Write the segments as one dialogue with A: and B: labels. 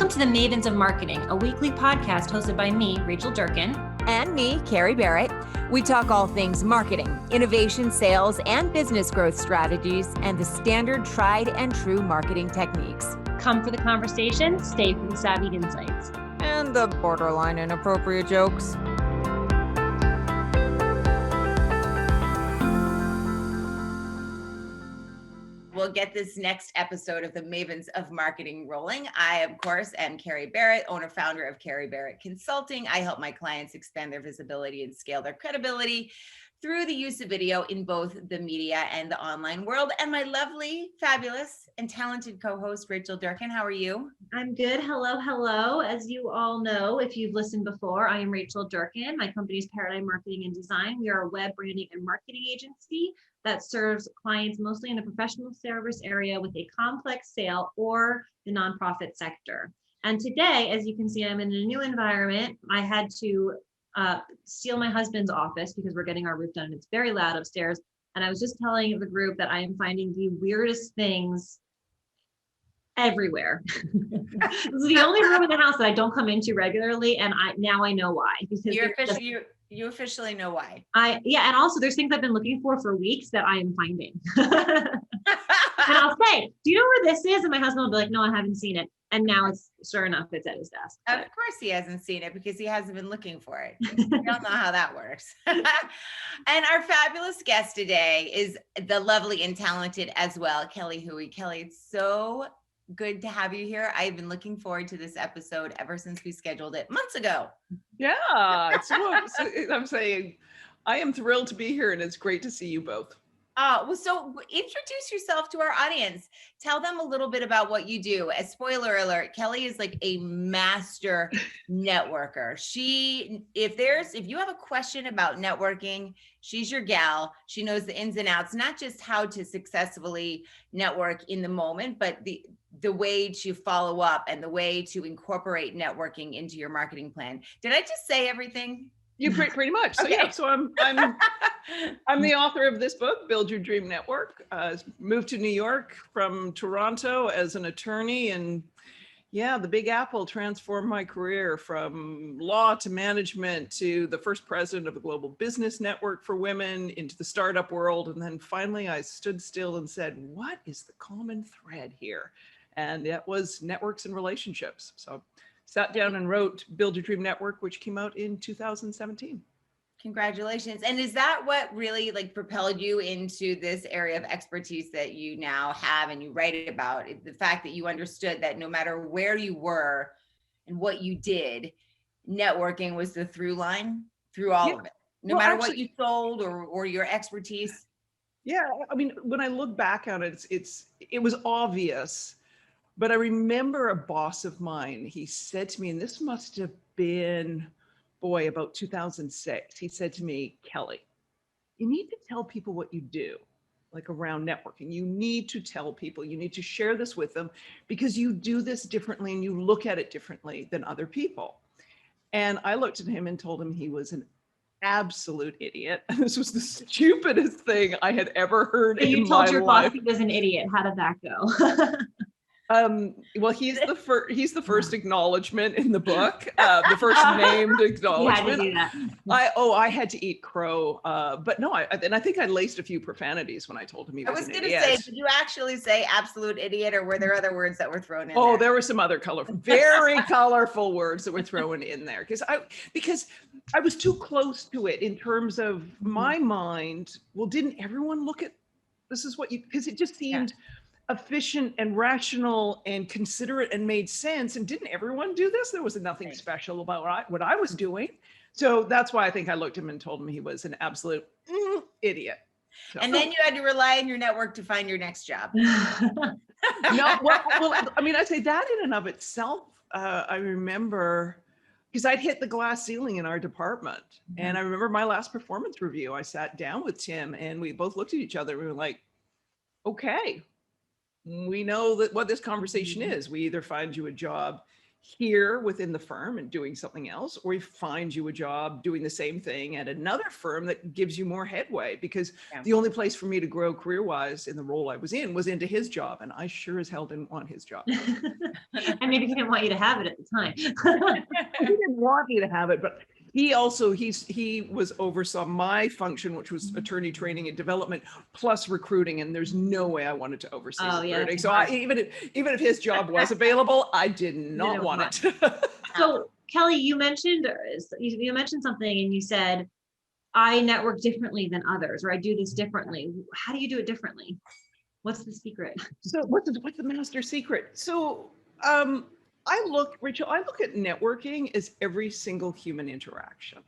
A: Welcome to the Mavens of Marketing, a weekly podcast hosted by me, Rachel Durkan.
B: And me, Kerry Barrett. We talk all things marketing, innovation, sales, and business growth strategies, and the standard tried and true marketing techniques.
A: Come for the conversation, stay for the savvy insights.
B: And the borderline inappropriate jokes.
C: We'll get this next episode of the Mavens of Marketing rolling. I, of course, am Kerry Barrett, owner-founder of Kerry Barrett Consulting. I help my clients expand their visibility and scale their credibility through the use of video in both the media and the online world. And my lovely, fabulous, and talented co-host, Rachel Durkan. How are you?
A: I'm good. Hello. As you all know, if you've listened before, I am Rachel Durkan. My company is Paradigm Marketing and Design. We are a web branding and marketing agency that serves clients mostly in the professional service area with a complex sale or the nonprofit sector. And today, as you can see, I'm in a new environment. I had to steal my husband's office because we're getting our roof done. It's very loud upstairs. And I was just telling the group that I am finding the weirdest things everywhere. This is the only room in the house that I don't come into regularly. And now I know why. Because
C: you officially know why.
A: And also there's things I've been looking for weeks that I am finding. And I'll say, do you know where this is? And my husband will be like, no, I haven't seen it. And now it's sure enough, it's at his desk.
C: Of course he hasn't seen it because he hasn't been looking for it. You don't know how that works. And our fabulous guest today is the lovely and talented as well, Kelly Hoey. Kelly, it's so good to have you here. I've been looking forward to this episode ever since we scheduled it months ago.
D: Yeah, I'm saying I am thrilled to be here and it's great to see you both.
C: So introduce yourself to our audience. Tell them a little bit about what you do. As spoiler alert, Kelly is like a master networker. If you have a question about networking, she's your gal. She knows the ins and outs, not just how to successfully network in the moment, but the way to follow up and the way to incorporate networking into your marketing plan. Did I just say everything?
D: You pretty much. So
C: Okay.
D: yeah, so I'm the author of this book, Build Your Dream Network. Moved to New York from Toronto as an attorney, and yeah, the Big Apple transformed my career from law to management to the first president of a global business network for women into the startup world. And then finally I stood still and said, what is the common thread here? And that was networks and relationships. So sat down and wrote Build Your Dream Network, which came out in 2017.
C: Congratulations. And is that what really propelled you into this area of expertise that you now have and you write about? The fact that you understood that no matter where you were and what you did, networking was the through line through all of it, no matter what you sold or your expertise.
D: Yeah, I mean, when I look back on it, it was obvious. But I remember a boss of mine, he said to me, and this must have been, about 2006. He said to me, Kelly, you need to tell people what you do, around networking. You need to tell people, you need to share this with them because you do this differently and you look at it differently than other people. And I looked at him and told him he was an absolute idiot. And this was the stupidest thing I had ever heard in my life.
A: You told your boss he was an idiot. How did that go?
D: Well, he's the first acknowledgement in the book, the first named acknowledgement.
A: You had to do that.
D: I had to eat crow, but no, I think I laced a few profanities when I told him he was an idiot. I was
C: going to say, did you actually say absolute idiot, or were there other words that were thrown in?
D: Oh, there were some other very colorful words that were thrown in there because I was too close to it in terms of my mind. Well, didn't everyone look at this is what you, because it just seemed efficient and rational and considerate and made sense. And didn't everyone do this? There was nothing special about what I was doing. So that's why I think I looked at him and told him he was an absolute idiot. So.
C: And then you had to rely on your network to find your next job.
D: No, well, I mean, I'd say that in and of itself, I remember, because I'd hit the glass ceiling in our department. Mm-hmm. And I remember my last performance review, I sat down with Tim and we both looked at each other. We were like, okay, we know that what this conversation is. We either find you a job here within the firm and doing something else, or he finds you a job doing the same thing at another firm that gives you more headway, because the only place for me to grow career-wise in the role I was in was into his job, and I sure as hell didn't want his job.
A: And maybe he didn't want you to have it at the time.
D: He didn't want me to have it, but he also, he was oversaw my function, which was attorney training and development plus recruiting. And there's no way I wanted to oversee recruiting. So even if his job was available, I did not want it.
A: So Kelly, you mentioned something and you said, I network differently than others, or I do this differently. How do you do it differently? What's the secret?
D: So what's the master secret? So, Rachel, I look at networking as every single human interaction.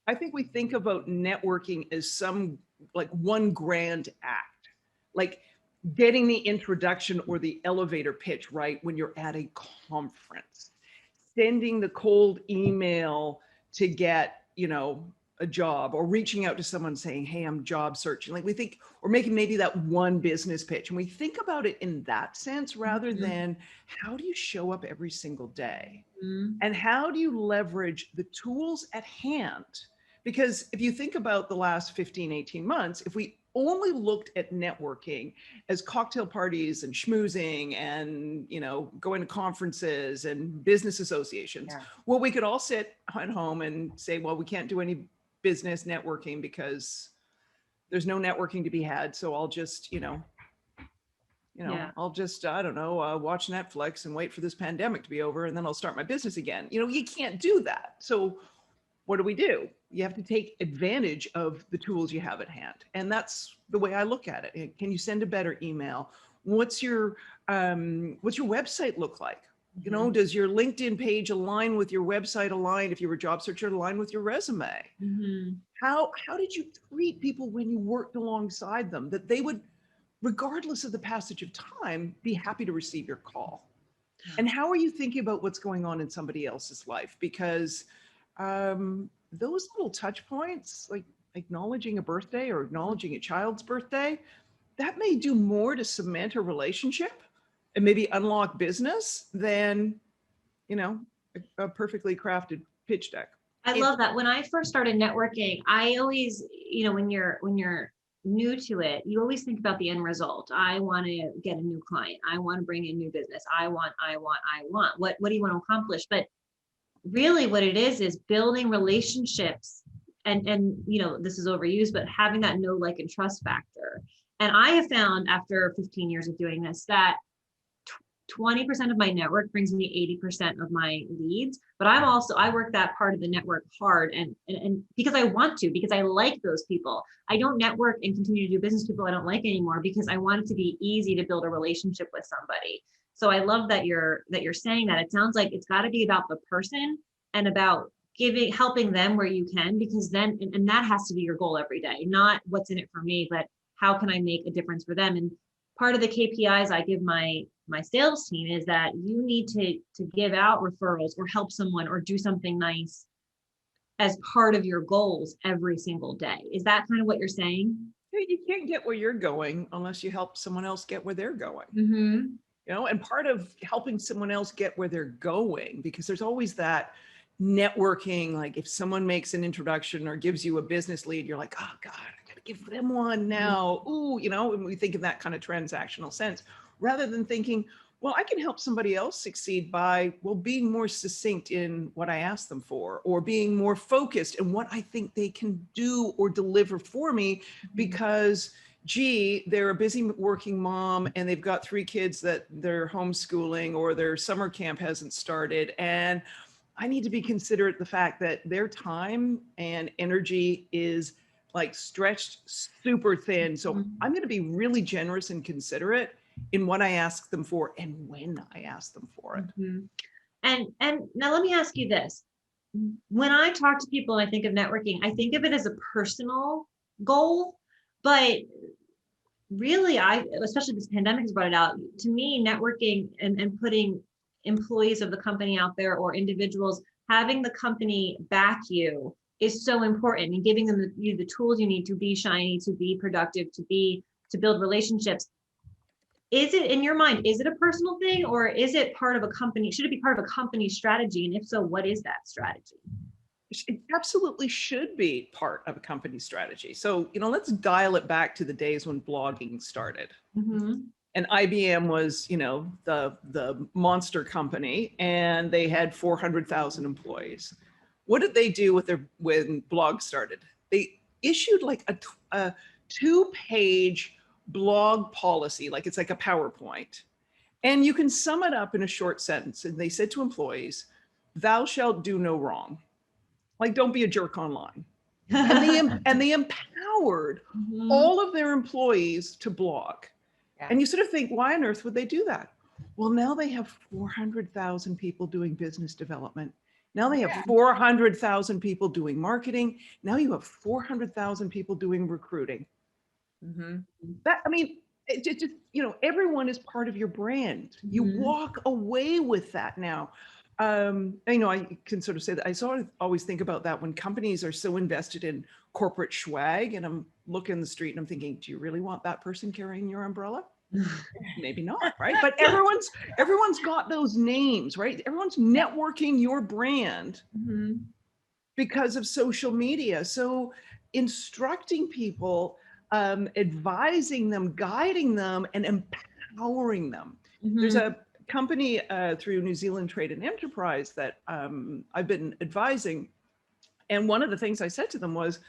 D: I think we think about networking as some like one grand act, like getting the introduction or the elevator pitch right when you're at a conference, sending the cold email to get, a job, or reaching out to someone saying, hey, I'm job searching. Like we think, or making maybe that one business pitch. And we think about it in that sense, rather than how do you show up every single day? And how do you leverage the tools at hand? Because if you think about the last 15, 18 months, if we only looked at networking as cocktail parties and schmoozing and, going to conferences and business associations, well, we could all sit at home and say, well, we can't do any business networking because there's no networking to be had. So I'll just, I'll just, I don't know, watch Netflix and wait for this pandemic to be over, and then I'll start my business again. You can't do that. So what do? You have to take advantage of the tools you have at hand. And that's the way I look at it. Can you send a better email? What's your website look like? Does your LinkedIn page align with your website, if you're a job searcher, align with your resume? How did you treat people when you worked alongside them, that they would, regardless of the passage of time, be happy to receive your call? And how are you thinking about what's going on in somebody else's life? Because those little touch points, like acknowledging a birthday or acknowledging a child's birthday, that may do more to cement a relationship and maybe unlock business than, a perfectly crafted pitch deck.
A: I love that. When I first started networking, I always, when you're new to it, you always think about the end result. I want to get a new client. I want to bring in new business. I want. What do you want to accomplish? But really what it is building relationships and this is overused, but having that know, like, and trust factor. And I have found after 15 years of doing this that 20% of my network brings me 80% of my leads, but I work that part of the network hard and because I want to, because I like those people. I don't network and continue to do business with people I don't like anymore, because I want it to be easy to build a relationship with somebody. So I love that you're saying that. It sounds like it's got to be about the person and about helping them where you can, because then, and that has to be your goal every day, not what's in it for me, but how can I make a difference for them? And part of the KPIs I give my sales team is that you need to give out referrals or help someone or do something nice as part of your goals every single day. Is that kind of what you're saying?
D: You can't get where you're going unless you help someone else get where they're going. And part of helping someone else get where they're going, because there's always that networking, like if someone makes an introduction or gives you a business lead, you're like, oh God, I gotta give them one now. Ooh, and we think in that kind of transactional sense, rather than thinking, well, I can help somebody else succeed by, being more succinct in what I ask them for, or being more focused in what I think they can do or deliver for me, because gee, they're a busy working mom and they've got 3 kids that they're homeschooling, or their summer camp hasn't started. And I need to be considerate the fact that their time and energy is like stretched super thin. So I'm going to be really generous and considerate in what I ask them for and when I ask them for it.
A: And now let me ask you this. When I talk to people and I think of networking, I think of it as a personal goal, but really, especially this pandemic has brought it out. To me, networking and putting employees of the company out there, or individuals, having the company back you is so important, and giving them the tools you need to be shiny, to be productive, to build relationships. Is it, in your mind, is it a personal thing, or is it part of a company? Should it be part of a company strategy? And if so, what is that strategy?
D: It absolutely should be part of a company strategy. So, let's dial it back to the days when blogging started.
A: Mm-hmm.
D: And IBM was, the monster company, and they had 400,000 employees. What did they do when blog started? They issued like a 2-page blog policy, like it's like a PowerPoint. And you can sum it up in a short sentence. And they said to employees, "Thou shalt do no wrong." Like, don't be a jerk online. And they empowered
A: Mm-hmm.
D: all of their employees to blog.
C: Yeah.
D: And you sort of think, why on earth would they do that? Well, now they have 400,000 people doing business development. Now they have 400,000 people doing marketing. Now you have 400,000 people doing recruiting.
C: Mm-hmm.
D: It just, everyone is part of your brand. You
A: Mhm.
D: walk away with that now. I can sort of say that I sort of always think about that when companies are so invested in corporate swag, and I'm looking the street and I'm thinking, do you really want that person carrying your umbrella? Maybe not, right? But everyone's got those names, right? Everyone's networking your brand
A: Mhm.
D: because of social media. So instructing people, advising them, guiding them, and empowering them. There's
A: Mhm.
D: a company through New Zealand Trade and Enterprise that I've been advising. And one of the things I said to them was,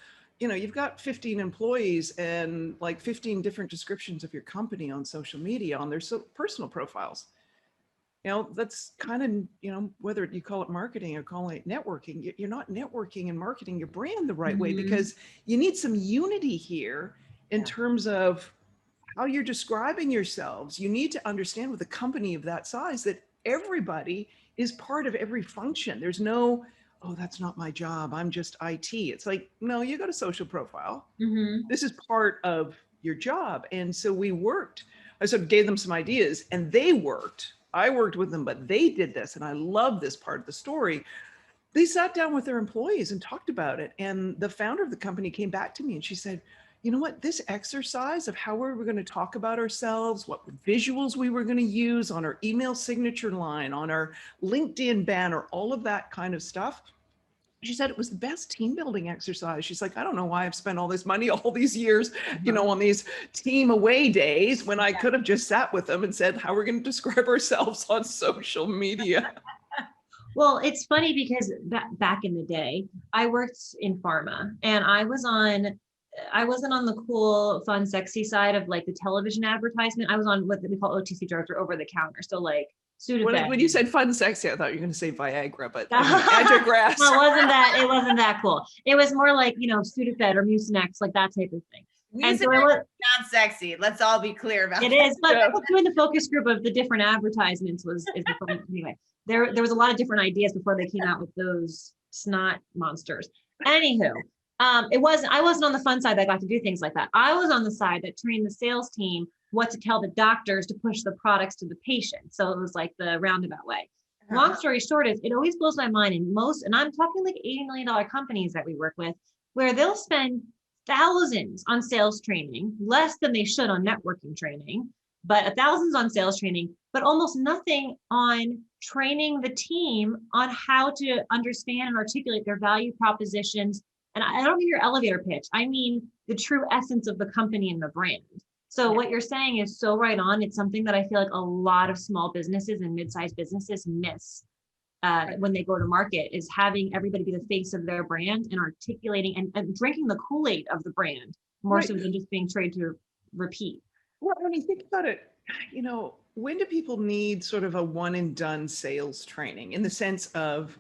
D: you've got 15 employees and like 15 different descriptions of your company on social media on their personal profiles. That's kind of, whether you call it marketing or calling it networking, you're not networking and marketing your brand the right way,
A: Mhm.
D: because you need some unity here in terms of how you're describing yourselves. You need to understand with a company of that size that everybody is part of every function. There's no, oh, that's not my job, I'm just IT. It's like, no, you got a social profile.
A: Mhm.
D: This is part of your job. And so I sort of gave them some ideas, and they worked. I worked with them, but they did this. And I love this part of the story. They sat down with their employees and talked about it. And the founder of the company came back to me and she said, you know what, this exercise of how we were going to talk about ourselves, what visuals we were going to use on our email signature line, on our LinkedIn banner, all of that kind of stuff. She said it was the best team building exercise. She's like, I don't know why I've spent all this money all these years, on these team away days when I could have just sat with them and said, how we're going to describe ourselves on social media.
A: Well, it's funny because back in the day, I worked in pharma, and I wasn't on the cool, fun, sexy side of like the television advertisement. I was on what we call OTC drugs, or over the counter. So like Sudafed.
D: When you said fun and sexy, I thought you were going to say Viagra, but I digress.
A: Well, it wasn't that cool. It was more like, Sudafed or Mucinex, like that type of thing. And so it was
C: not sexy. Let's all be clear about
A: it.
C: that.
A: Is, but doing the focus group of the different advertisements is the fun. Anyway, there was a lot of different ideas before they came out with those snot monsters. Anywho, I wasn't on the fun side that got to do things like that. I was on the side that trained the sales team what to tell the doctors to push the products to the patient. So it was like the roundabout way. Long story short is, it always blows my mind and I'm talking like $80 million companies that we work with, where they'll spend thousands on sales training, less than they should on networking training, but thousands on sales training, but almost nothing on training the team on how to understand and articulate their value propositions. And I don't mean your elevator pitch. I mean the true essence of the company and the brand. So what you're saying is so right on. It's something that I feel like a lot of small businesses and mid-sized businesses miss when they go to market, is having everybody be the face of their brand and articulating and drinking the Kool-Aid of the brand more so than just being trained to repeat.
D: Well, when you think about it, when do people need sort of a one and done sales training, in the sense of,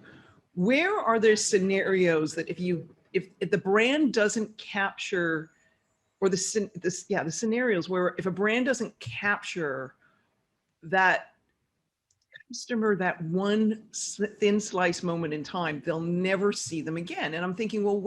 D: where are there scenarios that if the brand doesn't capture, or the scenarios where if a brand doesn't capture that customer, that one thin slice moment in time, they'll never see them again. And I'm thinking, well,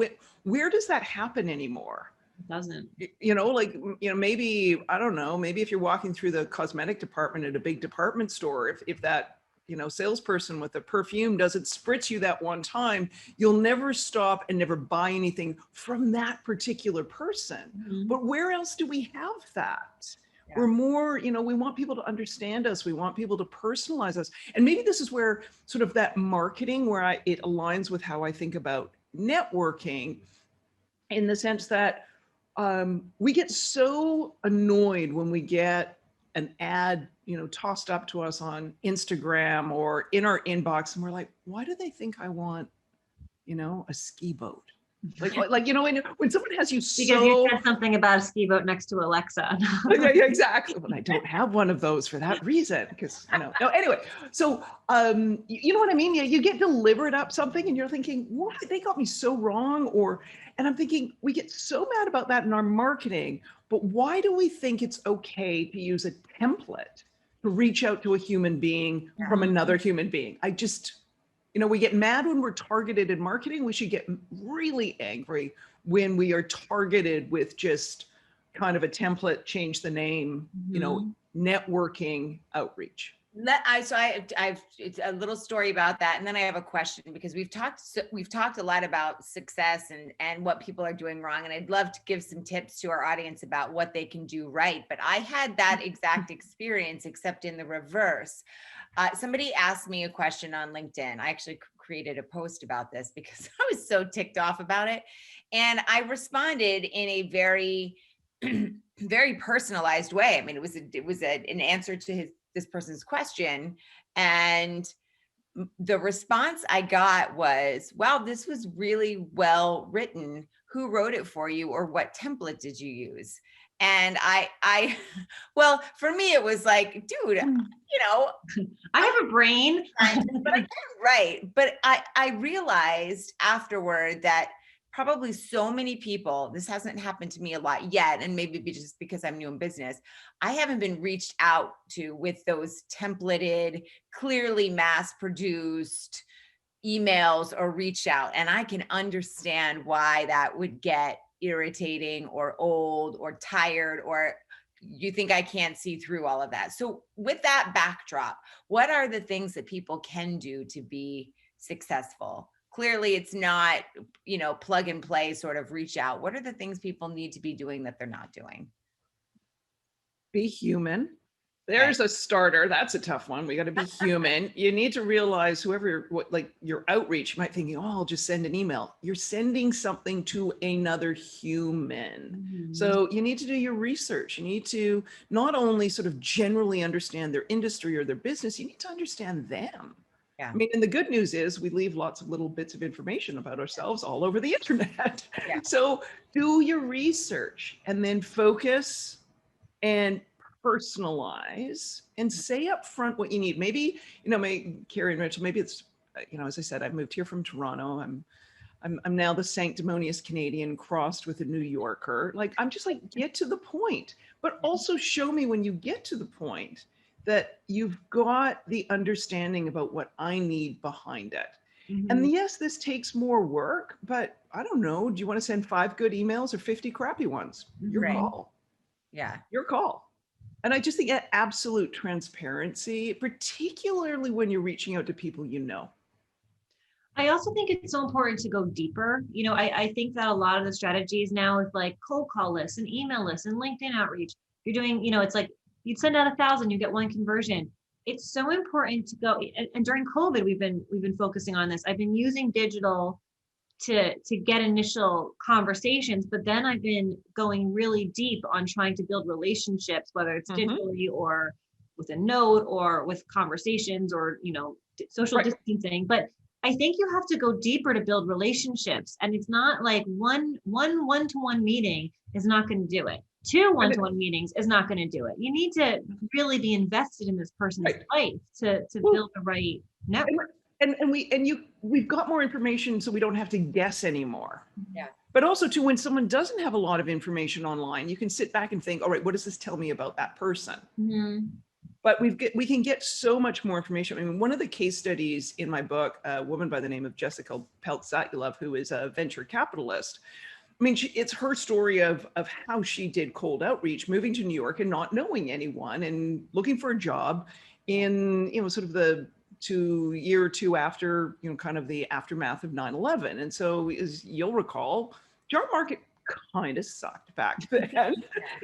D: where does that happen anymore?
A: It doesn't.
D: Maybe, I don't know, maybe if you're walking through the cosmetic department at a big department store, if that salesperson with the perfume doesn't spritz you that one time, you'll never stop and never buy anything from that particular person. Mm-hmm. But where else do we have that?
C: Yeah.
D: We're more, we want people to understand us. We want people to personalize us. And maybe this is where sort of that marketing, where it aligns with how I think about networking, in the sense that we get so annoyed when we get an ad, tossed up to us on Instagram or in our inbox, and we're like, why do they think I want, a ski boat? Like, when someone has you
A: Because you
D: so,
A: said something about a ski boat next to Alexa.
D: yeah, exactly. Well, I don't have one of those for that reason, because, no, anyway. So, you know what I mean? Yeah, you get delivered up something and you're thinking, what? They got me so wrong. And I'm thinking, we get so mad about that in our marketing, but why do we think it's okay to use a template to reach out to a human being from another human being? I just, we get mad when we're targeted in marketing. We should get really angry when we are targeted with just kind of a template, change the name, networking outreach.
C: I've it's a little story about that, and then I have a question, because we've talked a lot about success and what people are doing wrong, and I'd love to give some tips to our audience about what they can do right. But I had that exact experience, except in the reverse. Somebody asked me a question on LinkedIn. I actually created a post about this because I was so ticked off about it, and I responded in a very very personalized way. I mean, it was an answer to this person's question, and the response I got was, wow, this was really well written. Who wrote it for you, or what template did you use? And I well, for me, it was like, dude,
A: I have a brain.
C: but I can't write. But I realized afterward that probably so many people, this hasn't happened to me a lot yet, and maybe just because I'm new in business, I haven't been reached out to with those templated, clearly mass produced emails or reach out. And I can understand why that would get irritating or old or tired, or you think I can't see through all of that. So with that backdrop, what are the things that people can do to be successful? Clearly it's not, plug and play sort of reach out. What are the things people need to be doing that they're not doing?
D: Be human. There's a starter. That's a tough one. We got to be human. You need to realize your outreach, you might think, oh, I'll just send an email. You're sending something to another human. So you need to do your research. You need to not only sort of generally understand their industry or their business, you need to understand them.
C: Yeah.
D: I mean, and the good news is we leave lots of little bits of information about ourselves all over the internet.
C: Yeah.
D: So do your research and then focus and personalize and say up front what you need. Maybe, Kerry and Rachel, maybe it's, as I said, I've moved here from Toronto. I'm now the sanctimonious Canadian crossed with a New Yorker. I'm just get to the point, but also show me when you get to the point that you've got the understanding about what I need behind it. And yes, this takes more work, but I don't know. Do you want to send 5 good emails or 50 crappy ones? Your call.
C: Yeah.
D: Your call. And I just think that absolute transparency, particularly when you're reaching out to people
A: I also think it's so important to go deeper. I think that a lot of the strategies now is like cold call lists and email lists and LinkedIn outreach. You're doing, it's like you'd send out 1,000, you get 1 conversion. It's so important to go. And during COVID, we've been focusing on this. I've been using digital to get initial conversations, but then I've been going really deep on trying to build relationships, whether it's digitally or with a note or with conversations or, social distancing. But I think you have to go deeper to build relationships. And it's not like one one-to-one meeting is not going to do it. 2 one-to-one meetings is not going to do it. You need to really be invested in this person's life to build the right network.
D: We've got more information, so we don't have to guess anymore.
C: Yeah.
D: But also too, when someone doesn't have a lot of information online, you can sit back and think, all right, what does this tell me about that person? But we can get so much more information. I mean, one of the case studies in my book, a woman by the name of Jessica Peltz-Zatulov, who is a venture capitalist. I mean, it's her story of how she did cold outreach, moving to New York and not knowing anyone and looking for a job in, sort of the year or two after, kind of the aftermath of 9/11. And so as you'll recall, job market kind of sucked back then.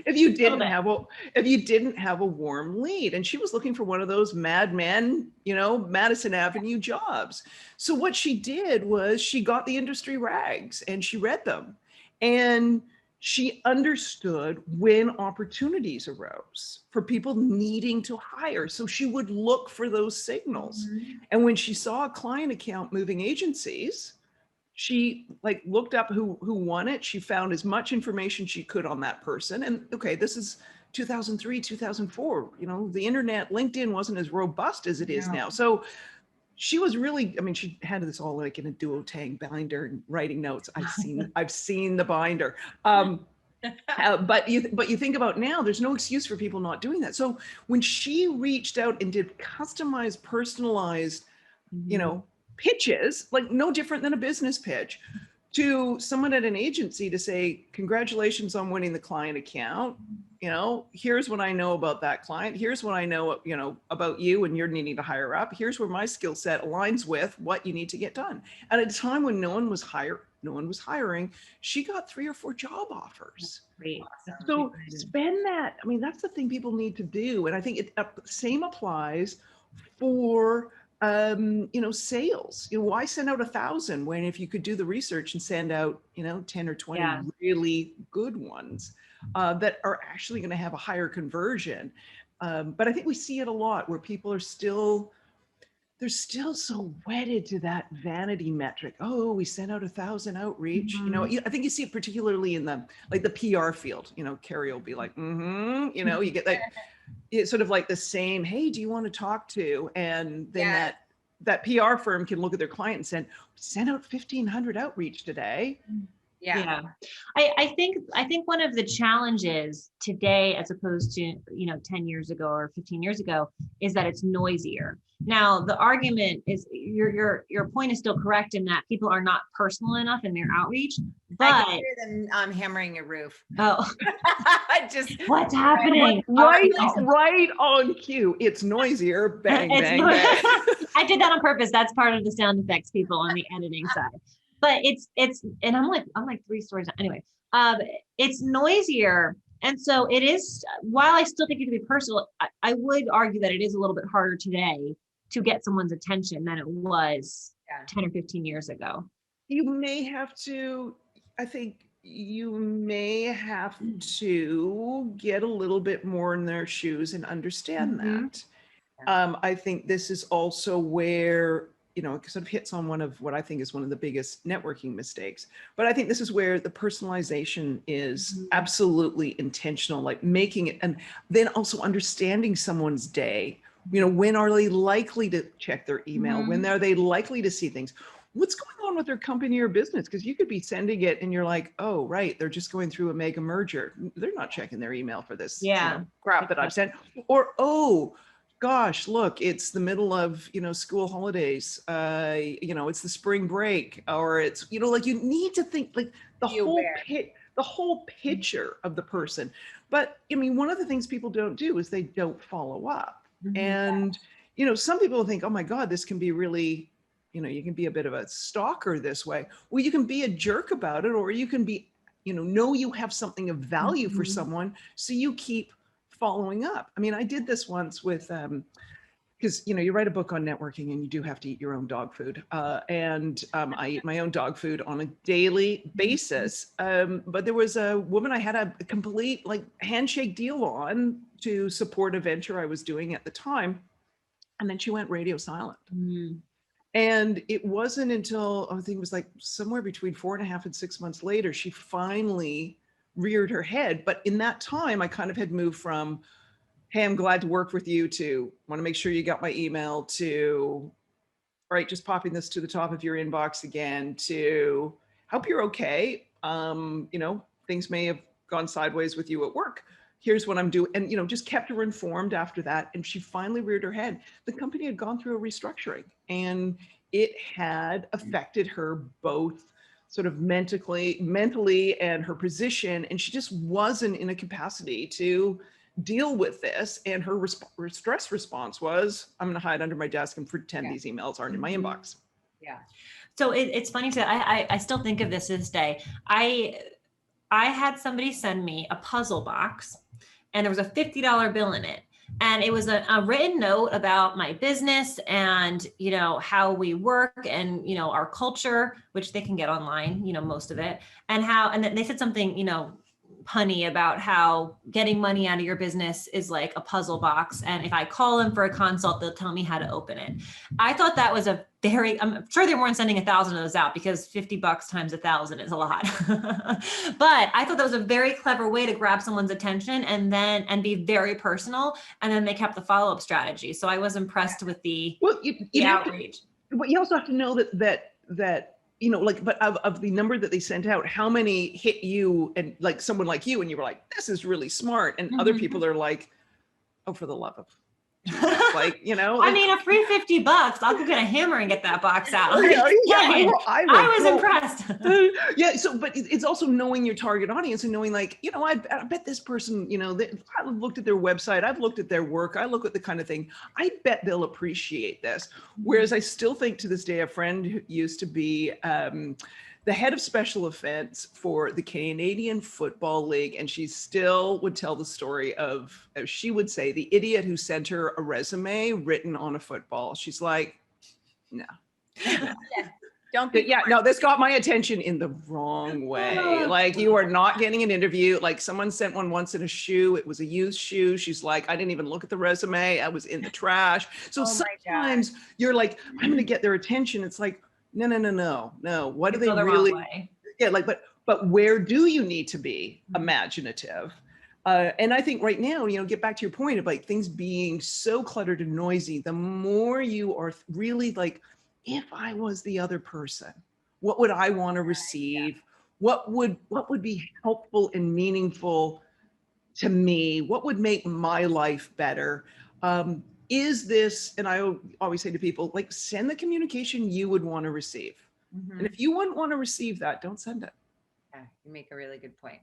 D: if you didn't have a warm lead. And she was looking for one of those Mad Men, Madison Avenue jobs. So what she did was she got the industry rags and she read them. And she understood when opportunities arose for people needing to hire. So she would look for those signals. Mm-hmm. And when she saw a client account moving agencies, she looked up who won it. She found as much information she could on that person. And okay, this is 2003, 2004. The internet, LinkedIn wasn't as robust as it is now. So she was really, she had this all in a duotang binder and writing notes. I've seen the binder. But you think about now, there's no excuse for people not doing that. So when she reached out and did customized, personalized, pitches, no different than a business pitch, to someone at an agency to say, congratulations on winning the client account. Here's what I know about that client. Here's what I know, about you and you're needing to hire up. Here's where my skill set aligns with what you need to get done. And at a time when no one was hiring, she got 3 or 4 job offers.
A: Great.
D: So spend that. That's the thing people need to do. And I think same applies for sales. Why send out 1,000 when if you could do the research and send out, 10 or 20 really good ones that are actually going to have a higher conversion. But I think we see it a lot where people are they're still so wedded to that vanity metric. Oh, we sent out 1,000 outreach. Mm-hmm. I think you see it particularly in the PR field. Kerry will be like, you get that. It's sort of like the same, hey, do you want to talk to? And then that PR firm can look at their client and send out 1,500 outreach today.
A: Yeah. I think one of the challenges today, as opposed to, 10 years ago or 15 years ago, is that it's noisier. Now, the argument is your point is still correct in that people are not personal enough in their outreach. But
C: I can hear them hammering your roof.
A: Oh,
C: just
A: what's happening?
D: Right on cue. It's noisier. Bang, bang, bang.
A: I did that on purpose. That's part of the sound effects people on the editing side. But it's, and I'm like 3 stories. Anyway, it's noisier. And so it is, while I still think it can be personal, I would argue that it is a little bit harder today to get someone's attention than it was 10 or 15 years ago.
D: You may have to get a little bit more in their shoes and understand that. I think this is also where, it sort of hits on one of what I think is one of the biggest networking mistakes. But I think this is where the personalization is absolutely intentional, making it, and then also understanding someone's day. When are they likely to check their email? When are they likely to see things? What's going on with their company or business? Because you could be sending it and you're like, oh, right, they're just going through a mega merger. They're not checking their email for this crap that I've sent. Or, oh, gosh, look, it's the middle of, school holidays. It's the spring break, or it's, you need to think the whole picture of the person. But one of the things people don't do is they don't follow up. And, some people think, oh my God, this can be really, you can be a bit of a stalker this way. Well, you can be a jerk about it, or you can be, know you have something of value for someone. So you keep following up. I did this once with, because, you write a book on networking and you do have to eat your own dog food. And I eat my own dog food on a daily basis. But there was a woman I had a complete handshake deal on to support a venture I was doing at the time. And then she went radio silent. And it wasn't until, I think it was somewhere between 4.5 and 6 months later, she finally reared her head. But in that time, I kind of had moved from, hey, I'm glad to work with you, to want to make sure you got my email, to, all right, just popping this to the top of your inbox again, to hope you're okay. Things may have gone sideways with you at work. Here's what I'm doing. And, just kept her informed after that. And she finally reared her head. The company had gone through a restructuring and it had affected her both sort of mentally and her position. And she just wasn't in a capacity to deal with this. And her stress response was, I'm going to hide under my desk and pretend these emails aren't in my inbox.
A: Yeah. So it's funny I still think of this day. I had somebody send me a puzzle box and there was a $50 bill in it. And it was a written note about my business and, you know, how we work and, you know, our culture, which they can get online, you know, most of it. And then they said something, you know, punny about how getting money out of your business is like a puzzle box. And if I call them for a consult, they'll tell me how to open it. I thought that was I'm sure they weren't sending 1,000 of those out because $50 times 1,000 is a lot. But I thought that was a very clever way to grab someone's attention and be very personal. And then they kept the follow-up strategy. So I was impressed with the outreach.
D: But you also have to know that you know, like, but of the number that they sent out, how many hit you and like someone like you, and you were like, this is really smart. And other people are like, oh, for the love of, like, you know, like,
A: I mean, a free $50, I'll go get a hammer and get that box out.
D: I
A: was impressed.
D: Yeah. So, but it's also knowing your target audience and knowing like, you know, I bet this person, you know, I've looked at their website, I've looked at their work, I look at the kind of thing, I bet they'll appreciate this. Whereas I still think to this day, a friend who used to be, the head of special events for the Canadian Football League. And she still would tell the story of, as she would say, the idiot who sent her a resume written on a football. She's like, no.
C: Don't be
D: no, this got my attention in the wrong way. Like, you are not getting an interview. Like, someone sent one once in a shoe. It was a used shoe. She's like, I didn't even look at the resume. I was in the trash. So sometimes you're like, I'm going to get their attention. It's like, no. What do they really? Yeah, like, but where do you need to be imaginative? And I think right now, you know, get back to your point of like things being so cluttered and noisy, the more you are really like, if I was the other person, what would I want to receive? What would be helpful and meaningful to me? What would make my life better? Is this, and I always say to people, like, send the communication you would want to receive. And if you wouldn't want to receive that, don't send it.
C: Yeah, you make a really good point.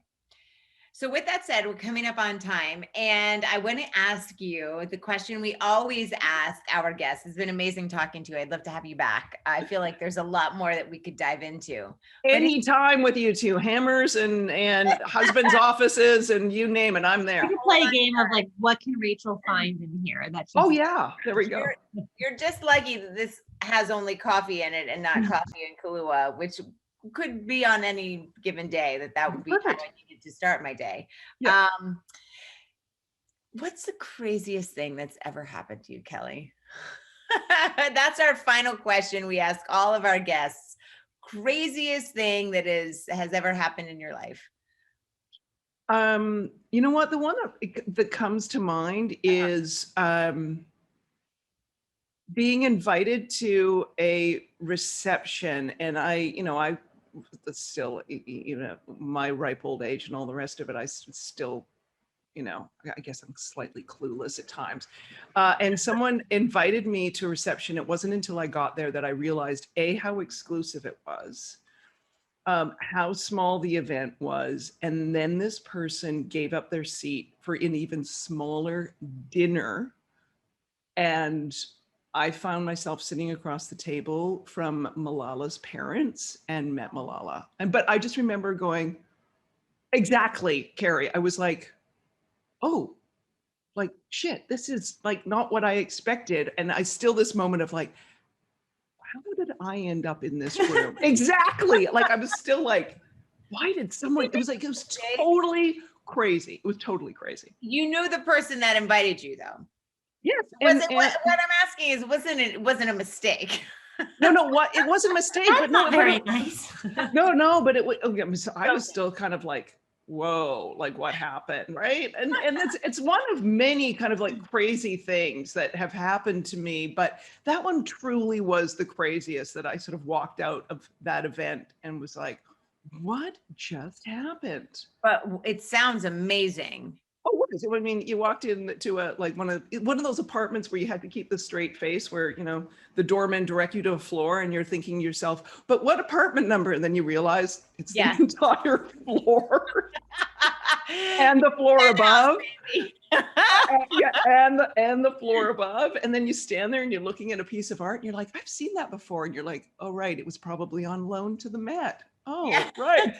C: So with that said, we're coming up on time, and I want to ask you the question we always ask our guests. It's been amazing talking to you. I'd love to have you back. I feel like there's a lot more that we could dive into.
D: Anytime with you two, hammers and husbands' offices and you name it, I'm there.
A: I could play a game of like, what can Rachel find in here?
D: Yeah, there we go.
C: You're just lucky that this has only coffee in it and not coffee and Kahlua, which could be on any given day. That would be how I needed to start my day.
D: Yeah.
C: What's the craziest thing that's ever happened to you, Kelly? That's our final question we ask all of our guests. Craziest thing that has ever happened in your life?
D: You know what? The one that comes to mind is being invited to a reception, and I still, you know, my ripe old age and all the rest of it, I still, you know, I guess I'm slightly clueless at times. And someone invited me to a reception. It wasn't until I got there that I realized how exclusive it was, how small the event was. And then this person gave up their seat for an even smaller dinner. And I found myself sitting across the table from Malala's parents and met Malala. But I just remember going, exactly, Kerry. I was like, oh, like, shit, this is like not what I expected. And I still this moment of like, how did I end up in this room? Exactly. Like, I was still like, why did someone, it was totally crazy. It was totally crazy.
C: You knew the person that invited you though.
D: Yes.
C: What I'm asking is, it wasn't a mistake?
D: No, what? It was a mistake, but
A: not very nice.
D: No, but it was. Okay, so I was still kind of like, whoa, like what happened, right? And it's one of many kind of like crazy things that have happened to me, but that one truly was the craziest. That I sort of walked out of that event and was like, what just happened?
C: But it sounds amazing.
D: Oh, what is it? I mean, you walked into one of those apartments where you had to keep the straight face, where, you know, the doorman direct you to a floor and you're thinking to yourself, but what apartment number? And then you realize it's the entire floor and the floor above. And the floor above. And then you stand there and you're looking at a piece of art and you're like, I've seen that before. And you're like, oh, right. It was probably on loan to the Met. Oh, right.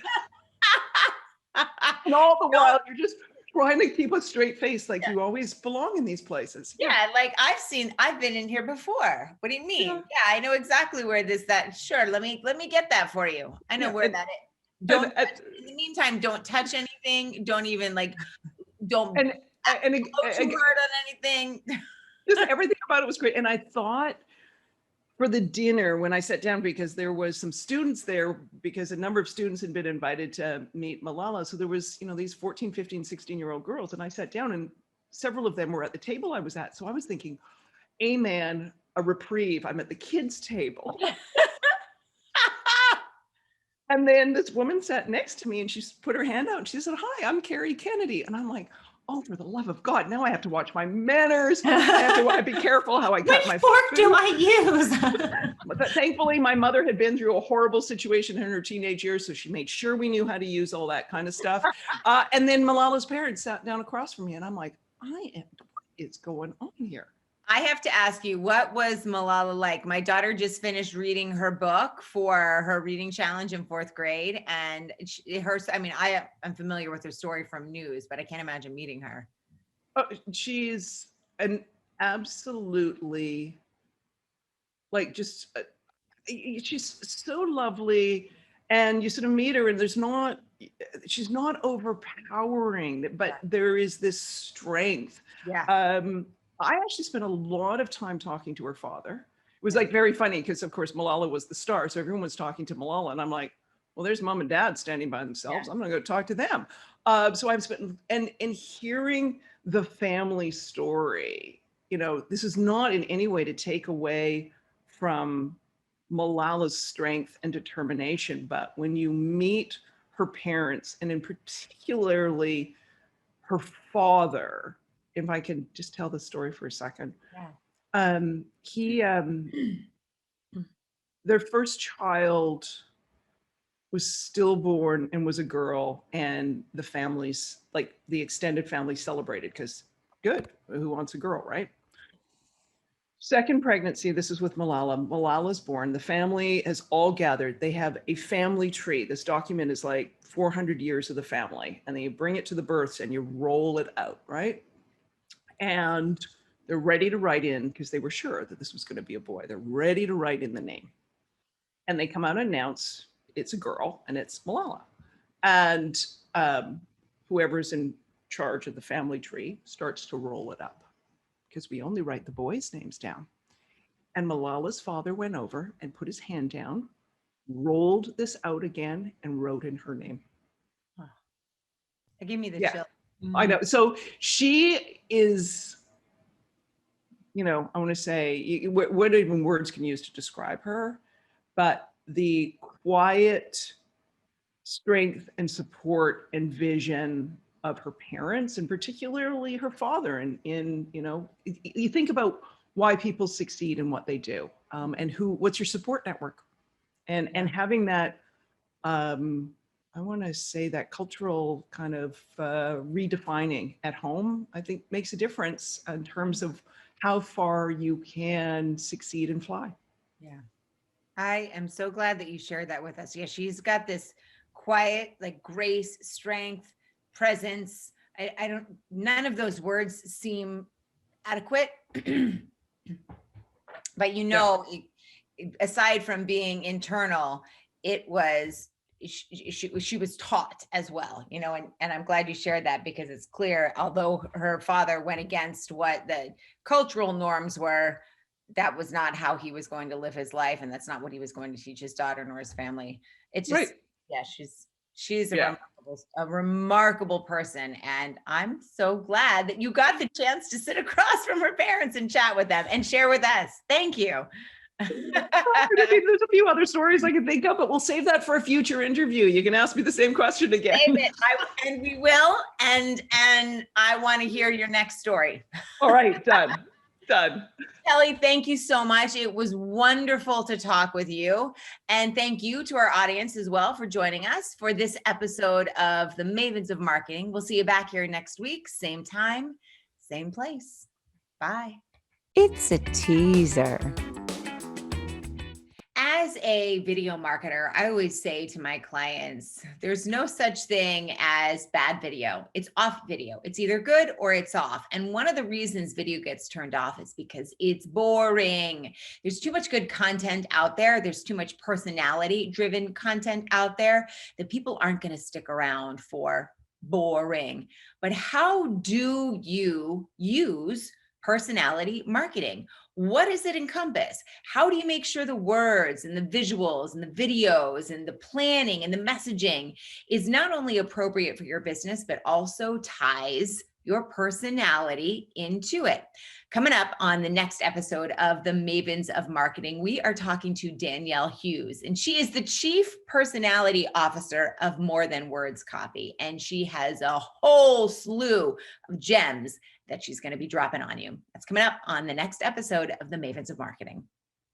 D: And all the while, you're just trying to keep a straight face, like you always belong in these places.
C: Yeah, like I've been in here before. What do you mean? Yeah, I know exactly where that. Sure, let me get that for you. I know where that is. Don't. In the meantime, don't touch anything. Don't even don't
D: and
C: go too hard on anything.
D: Just everything about it was great. And I thought for the dinner, when I sat down, because there was some students there, because a number of students had been invited to meet Malala. So there was, these 14, 15, 16-year-old girls. And I sat down and several of them were at the table I was at. So I was thinking, amen, a reprieve. I'm at the kids' table. And then this woman sat next to me and she put her hand out and she said, "Hi, I'm Kerry Kennedy." And I'm like, oh, for the love of God, now I have to watch my manners. I have to be careful how I cut my
A: fork
D: food.
A: do I use?
D: But thankfully, my mother had been through a horrible situation in her teenage years, so she made sure we knew how to use all that kind of stuff. And then Malala's parents sat down across from me and I'm like, what is going on here?
C: I have to ask you, what was Malala like? My daughter just finished reading her book for her reading challenge in 4th grade. And I'm familiar with her story from news, but I can't imagine meeting her.
D: Oh, she's an absolutely, she's so lovely. And you sort of meet her and she's not overpowering, but there is this strength.
C: Yeah.
D: I actually spent a lot of time talking to her father. It was very funny because of course Malala was the star. So everyone was talking to Malala and I'm like, well, there's mom and dad standing by themselves. Yeah. I'm gonna go talk to them. So I've spent, and hearing the family story, this is not in any way to take away from Malala's strength and determination, but when you meet her parents and in particularly her father, if I can just tell the story for a second. Yeah. Their first child was stillborn and was a girl, and the families, the extended family, celebrated because good, who wants a girl, right? Second pregnancy, this is with Malala. Malala's born. The family has all gathered. They have a family tree. This document is 400 years of the family, and then you bring it to the births and you roll it out, right? And they're ready to write in because they were sure that this was going to be a boy. They're ready to write in the name. And they come out and announce it's a girl and it's Malala. And whoever's in charge of the family tree starts to roll it up because we only write the boys' names down. And Malala's father went over and put his hand down, rolled this out again, and wrote in her name.
C: It gave me the chill.
D: I know. So she is, I want to say, what even words can use to describe her, but the quiet strength and support and vision of her parents, and particularly her father. And you think about why people succeed in what they do, and what's your support network, and having that, I want to say that cultural kind of redefining at home, I think makes a difference in terms of how far you can succeed and fly.
C: Yeah. I am so glad that you shared that with us. Yeah, she's got this quiet, grace, strength, presence. None of those words seem adequate, but aside from being internal, it was, she was taught as well, and I'm glad you shared that because it's clear, although her father went against what the cultural norms were, that was not how he was going to live his life. And that's not what he was going to teach his daughter nor his family. It's just, right. Yeah, she's a remarkable person. And I'm so glad that you got the chance to sit across from her parents and chat with them and share with us. Thank you.
D: There's a few other stories I can think of, but we'll save that for a future interview. You can ask me the same question again.
C: And we will. And I want to hear your next story.
D: All right, done.
C: Kelly, thank you so much. It was wonderful to talk with you. And thank you to our audience as well for joining us for this episode of the Mavens of Marketing. We'll see you back here next week, same time, same place. Bye.
B: It's a teaser.
C: As a video marketer, I always say to my clients, there's no such thing as bad video. It's off video. It's either good or it's off. And one of the reasons video gets turned off is because it's boring. There's too much good content out there. There's too much personality driven content out there that people aren't going to stick around for. Boring. But how do you use personality marketing? What does it encompass? How do you make sure the words and the visuals and the videos and the planning and the messaging is not only appropriate for your business, but also ties your personality into it? Coming up on the next episode of the Mavens of Marketing, we are talking to Danielle Hughes, and she is the Chief Personality Officer of More Than Words Copy. And she has a whole slew of gems that she's going to be dropping on you. That's coming up on the next episode of the Mavens of Marketing.